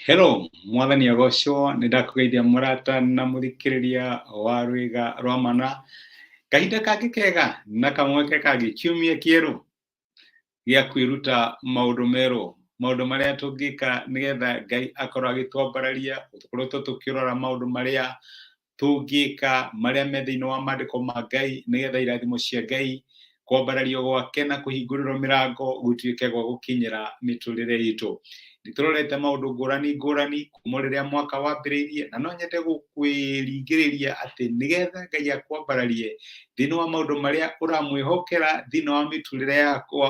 Hello, mwathani agocwo nĩ ndakũgeithia mũrata na mũthikĩrĩria wa rwĩga rwa mana. Kahinda kangĩ kega na kamweke kangĩ kiumia kĩerũ gĩa kwĩruta maũndũ merũ, maũndũ marĩa tũngĩka nĩgetha Ngai akorwo agĩtwambararia, tũkorwo tũkĩrora maũndũ marĩa tũngĩka marĩa me thĩinĩ wa maandĩko ma Ngai nĩgetha irathimo cia Ngai, kwambarario gwake na kũhingũrĩrwo mĩrango gũtuĩke gwa gũkinyĩra mĩtũrĩre itũ. Nĩtũrorete maũndũ ngũrani kuma rĩrĩa mwaka wambĩrĩirie, na no nyende gũkwĩringĩrĩria atĩ nĩgetha Ngai akwambararie thĩinĩ wa maũndũ marĩa ũramwĩhokera thĩinĩ wa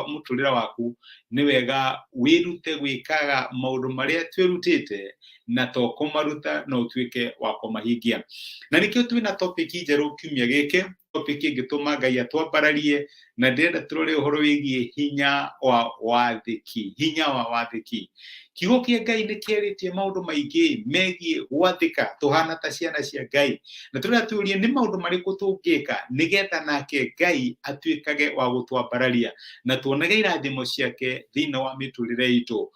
mũtũrĩre waku, nĩ wega wĩrute gwĩkaga maũndũ marĩa twĩrutĩte na to kũmaruta no ũtuĩke wa kũmahingia. Na nĩkĩo twĩna topic njerũ kiumia gĩkĩ, topic ĩngĩtũma Ngai atwambararie, na ndĩrenda tũrore ũhoro wĩgiĩ hinya wa wathĩki, hinya wa wathĩki. Kiugo kĩa Ngai nĩ kĩarĩtie maũndũ maingĩ megiĩ gwathĩka tũhana ta ciana cia Ngai, na tũrĩa tũrie nĩ maũndũ marĩkũ tũngĩka nĩgetha nake Ngai atuĩkage wa gũtwambararia na tuonage irathimo ciake thĩinĩ wa mĩtũrĩre itũ.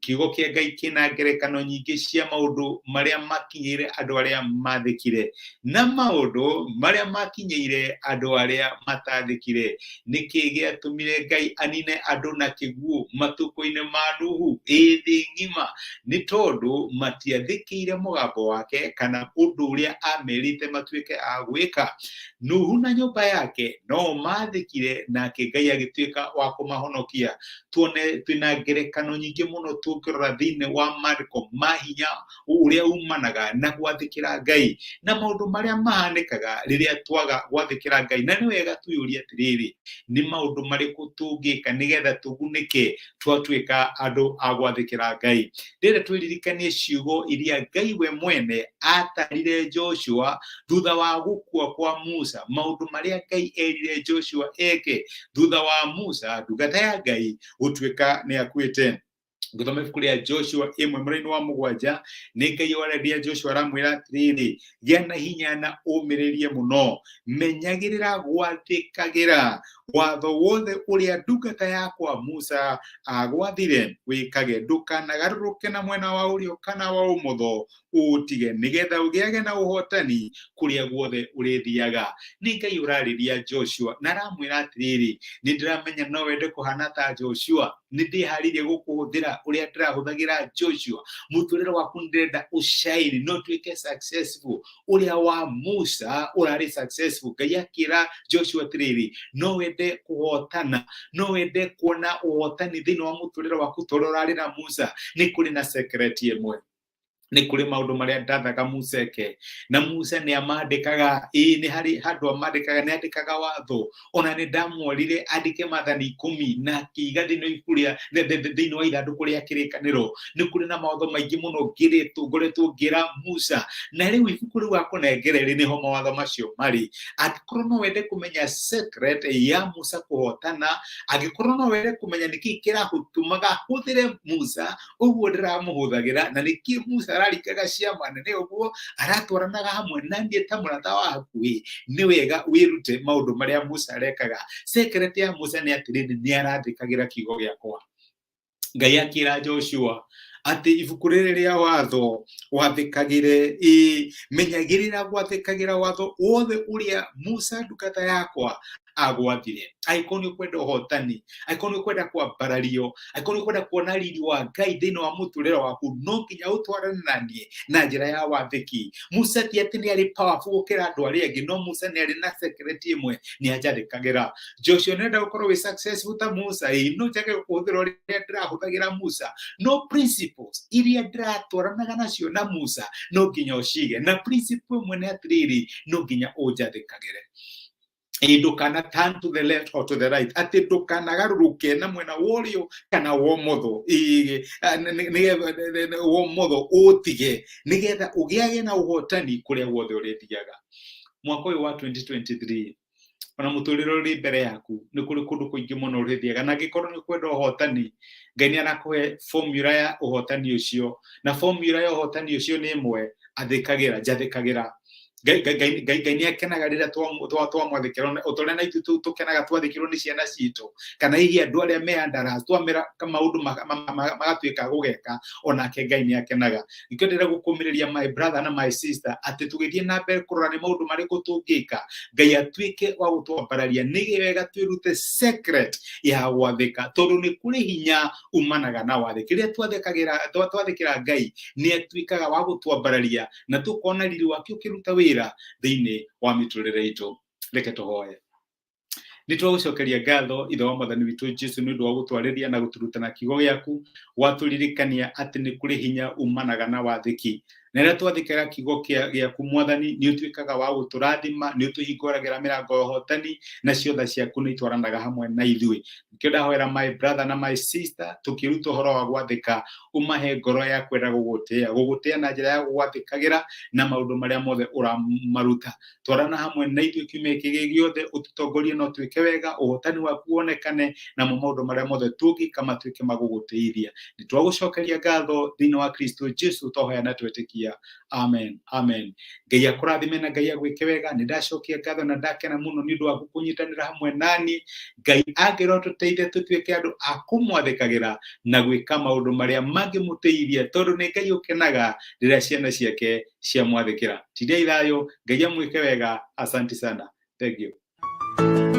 Kiugo kĩa Ngai kĩna ngerekano nyingĩ cia maũndũ marĩa makinyĩire andũ arĩa mathĩkire na maũndũ marĩa makinyĩire andũ arĩa matathĩkire. Nĩkĩ gĩatũmire Ngai anine andũ na kĩguũ matukũ-inĩ ma Nuhu thĩ ng'ima? Nĩ tondũ matiathĩkĩire mũgambo wake kana ũndũ ũrĩa amerite matuĩke a gwĩka. Nuhu na nyũmba yake no mathĩkire nake Ngai agĩtuĩka wa kũmahonokia. Tuone twĩna ngerekano nyingĩ mũno tũngĩrora thĩinĩ wa maandĩko ma hinya ũrĩa umanaga na gwathĩkĩra Ngai na maũndũ marĩa mahanĩkaga rĩrĩa twaga gwathĩkĩra Ngai. Na nĩ wega twĩyũrie atĩrĩrĩ, nĩ maũndũ marĩkũ tũngĩka nĩgetha tũgunĩke twatuĩka andũ a gwathĩkĩra Ngai. Ndĩrenda twĩririkanie ciugo iria Ngai we mwene atarire Joshua thutha wa gũkua kwa Musa, maũndũ marĩa Ngai erire Joshua eke thutha wa Musa ndungata ya Ngai gũtuĩka nĩ akuĩte. Ngũthoma ibuku rĩa Joshua 1:7, nĩ Ngai oraria Joshua aramwĩra atĩrĩrĩ, gĩa na hinya na ũmĩrĩrie mũno, menyagĩrĩra gwathĩkagĩra watho wothe ũrĩa ndungata yakwa Musa agwathire wĩkage, ndũkanagarũrũke na mwena wa ũrĩo kana wa ũmotho ũtige, nĩgetha ũgĩage na ũhotani kũrĩa guothe ũrĩthiaga. Nĩ Ngai ũrarĩria Joshua na aramwĩra atĩrĩrĩ, nĩ ndĩramenya no wende kũhana ta Joshua, nĩ ndĩharĩirie gũkũhũthĩra ũrĩa ndĩrahũthagĩra Joshua. Mũtũrĩre waku ndĩrenda ũshine, no tuĩke successful ũrĩa wa Musa ũrarĩ successful. Ngai akĩra Joshua atĩrĩrĩ, no wende kũhotana, no wende kuona ũhotani thĩinĩ wa mũtũrĩre waku tondũ ũrarĩ na Musa, nĩ kũrĩ na secret ĩmwe. Nĩ kũrĩ maũndũ marĩa ndathaga Musa eke, na Musa nĩ amandĩkaga, nĩ harĩ handũ amandĩkaga, nĩ andĩkaga watho, ona nĩ ndamworire andĩke maathani 10 na akĩiga thĩinĩ wa ithandũkũ rĩa kĩrĩkanĩro. Nĩ kũrĩ na mawatho maingĩ mũno ngoretwo ngĩra Musa, na rĩu ibuku rĩu akũnengere nĩho mawatho macio marĩ. Angĩkorwo no wende kũmenya secret ya Musa kũhotana, angĩkorwo no wende kũmenya nĩkĩ kĩrahũtũmaga hũthĩre Musa ũguo ndĩramũhũthagĩra, na nĩkĩ Musa ararikaga ciama nene ũguo aratwaranaga hamwe na niĩ ta mũrata wa hakuhĩ, nĩ wega wĩrute maũndũ marĩa Musa arekaga. Secret ya Musa nĩ atĩrĩrĩ, nĩ arathĩkagĩra kiugo gĩakwa. Ngai akĩra Joshua atĩ ibuku rĩrĩ rĩa watho wathĩkagĩre, menyagĩrĩra gwathĩkagĩra watho wothe ũrĩa Musa ndungata yakwa agwathire. Angĩkorwo nĩ ũkwenda ũhotani, angĩkorwo nĩ ũkwenda kwambarario, angĩkorwo nĩ ũkwenda kuona riri wa Ngai thĩinĩ wa mũtũrĩre waku, no nginya ũtwarane na niĩ na njĩra ya wathĩki. Musa ti atĩ nĩ arĩ powerful gũkĩra andũ arĩa angĩ, no Musa nĩ arĩ na secret ĩmwe, nĩ anjathĩkagĩra. Joshua nĩenda gũkorwo wĩ successful ta Musa, no njage kũhũthĩra ũrĩa ndĩrahũthagĩra Musa, no principles iria ndĩratwaranaga nacio na Musa no nginya ũcige, na principle ĩmwe nĩ atĩrĩrĩ, no nginya ũnjathĩkagĩre. Ndũkana turn to the left or to the right, atĩ ndũkanagarũrũke na mwena wa ũrĩo kana wa ũmotho, wa ũmotho ũtige, nĩgetha ũgĩage na ũhotani kũrĩa guothe ũrĩthiaga. Mwaka ũyũ wa 2023 ona mũtũrĩre ũrĩ mbere yaku, nĩ kũrĩ kũndũ kũingĩ mũno ũrĩthiaga, na angĩkorwo nĩ kwenda ũhotani, Ngai nĩ arakũhe formula ya ũhotani ũcio, na formula ya ũhotani ũcio nĩ ĩmwe, athĩkagĩra, njathĩkagĩra. Ngai nĩ akenaga rĩrĩa twamwathĩkĩra, ũtorĩa na ithuĩ tũkenaga twathĩkĩrwo nĩ ciana citũ, kana hihi andũ arĩa me andara twamera maũndũ magatuĩka gũgeka, onake Ngai nĩ akenaga. Nĩkĩo ndĩrenda gũkũmĩrĩria my brother na my sister atĩ tũgĩthiĩ na mbere kũrora nĩ maũndũ marĩkũ tũngĩka Ngai atuĩke wa gũtwambararia, nĩ wega twĩrute secret ya gwathĩka, tondũ nĩ kũrĩ hinya umanaga na wathĩki. Rĩrĩa twathĩkĩra Ngai nĩ atuĩkaga wa gũtwambararia na tũkona riri wake ũkĩruta wĩra thĩinĩ wa mĩtũrĩre itũ. Reke tũhoye. Nĩ twagũcokeria ngatho Ithe wa Mwathani witũ Jesũ nĩ ũndũ wa gũtwarĩria na gũtũrutana kiugo gĩaku, watũririkania atĩ nĩ kũrĩ hinya umanaga na wathĩki. Na rĩrĩa twathĩkĩra kiugo gĩaku Mwathani, nĩ ũtuĩkaga wa gũtũrathima, nĩ ũtũhingũragĩra mĩrango ya ũhotani, na ciothe ciaku nĩ itwaranaga hamwe na ithuĩ. Nĩkĩo ndahoera my brother na my sister tũkĩruta ũhoro wa gwathĩka, ũmahe ngoro ya kwenda gũgũtĩa na njĩra ya gũgwathĩkagĩra na maũndũ marĩa mothe ũramaruta. Twarana hamwe na ithuĩ kiumia gĩkĩ gĩothe, ũtũtongorie na ũtwĩke wega, ũhotani waku wonekane, na maũndũ marĩa mothe tũngĩka matuĩke magũgũtĩithia. Nĩ twagũcokeria ngatho thĩinĩ wa Kristo Jesũ twahoya na twetĩkia. Amen, amen. Ngai akũrathime na Ngai agwĩke wega. Nĩ ndacokia ngatho na ndakena mũno nĩ ũndũ wa gũkũnyitanĩra hamwe nani. Ngai angĩrwo tũteithie tũtuĩke andũ a kũmwathĩkagĩra na gwĩka maũndũ marĩa mangĩmũteithia, tondũ nĩ Ngai ũkenaga rĩrĩa ciana ciake ciamwathĩkĩra. Tindiai thayũ, Ngai amwĩke wega. Asante sana. Thank you.